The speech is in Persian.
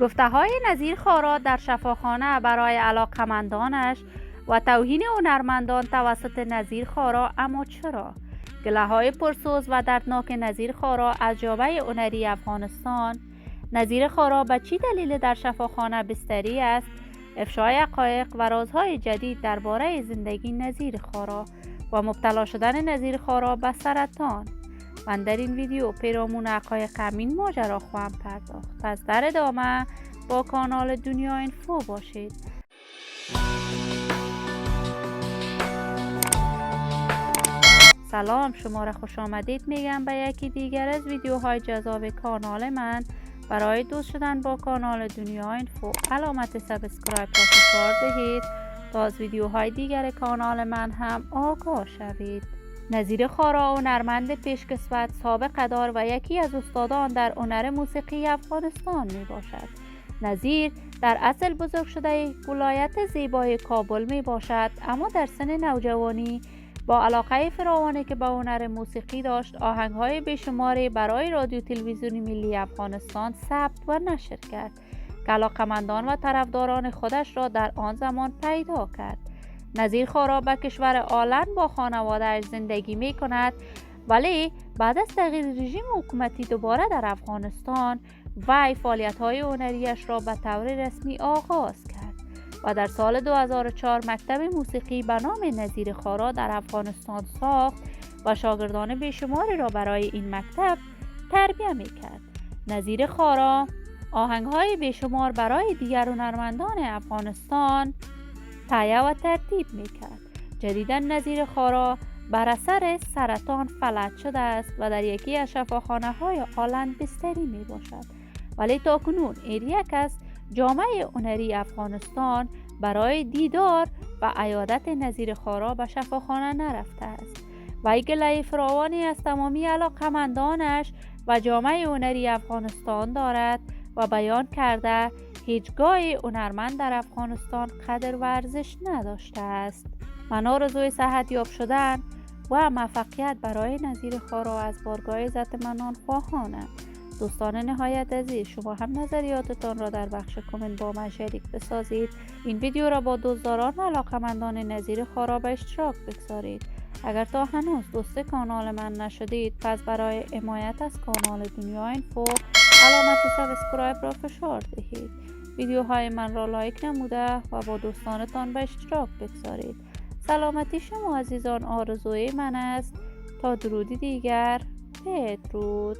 گفته‌های نظیر خارا در شفاخانه برای علاقمندانش و توهین هنرمندان توسط نظیر خارا. اما چرا؟ گله‌های پرسوز و دردناک نظیر خارا از جامعه هنری افغانستان. نظیر خارا به چه دلیل در شفاخانه بستری است؟ افشای حقایق و رازهای جدید درباره زندگی نظیر خارا و مبتلا شدن نظیر خارا به سرطان. من در این ویدیو پیرامون حقایق همین ماجرا خواهم پرداخت. پس در ادامه با کانال دنیا اینفو باشید. سلام، شما را خوش آمدید میگم به یکی دیگر از ویدیوهای جذاب کانال من. برای دوست شدن با کانال دنیا اینفو علامت سابسکرایب را فشار دهید تا از ویدیوهای دیگر کانال من هم آگاه شوید. نظیر خارا هنرمند پیشکسوت، سابق دار و یکی از استادان در هنر موسیقی افغانستان می باشد. نظیر در اصل بزرگ شده ولایت زیبای کابل می باشد، اما در سن نوجوانی با علاقه فراوانی که به هنر موسیقی داشت، آهنگ‌های بیشماری برای رادیو تلویزیون ملی افغانستان ثبت و نشر کرد که علاقمندان و طرفداران خودش را در آن زمان پیدا کرد. نظیر خارا به کشور آلند با خانواده‌اش زندگی می کند، ولی بعد از تغییر رژیم حکومتی دوباره در افغانستان وی فعالیت‌های هنریش را به طور رسمی آغاز کرد و در سال 2004 مکتب موسیقی به نام نظیر خارا در افغانستان ساخت و شاگردان بیشماری را برای این مکتب تربیت می کرد. نظیر خارا آهنگ‌های بیشمار برای دیگر هنرمندان افغانستان تهیه و ترتیب می کرد. جدیداً نظیر خارا بر اثر سرطان فلج شده است و در یکی از شفاخانه‌های آلند بستری می باشد، ولی تاکنون یک از جامعه هنری افغانستان برای دیدار و عیادت نظیر خارا به شفاخانه نرفته است. وی گله فراوانی از تمامی علاقمندانش و جامعه هنری افغانستان دارد و بیان کرده هیچگاه هنرمند در افغانستان قدر و ارزش نداشته است. من آرزوی صحت یاب شدن و موفقیت برای نظیر خارا از بارگاه عزت منان خواهانم. دوستان نهایت عزیز، شما هم نظریاتتان را در بخش کامنت با من شریک بسازید. این ویدیو را با دوستداران و علاقمندان نظیر خارا به اشتراک بگذارید. اگر تا هنوز دوست کانال من نشدید، پس برای حمایت از کانال دنیا اینفو علامت سابسکرایب را فشار دهید. ویدیوهای من را لایک نموده و با دوستانتان به اشتراک بگذارید. سلامتی شما عزیزان آرزوی من است. تا درودی دیگر، بدرود.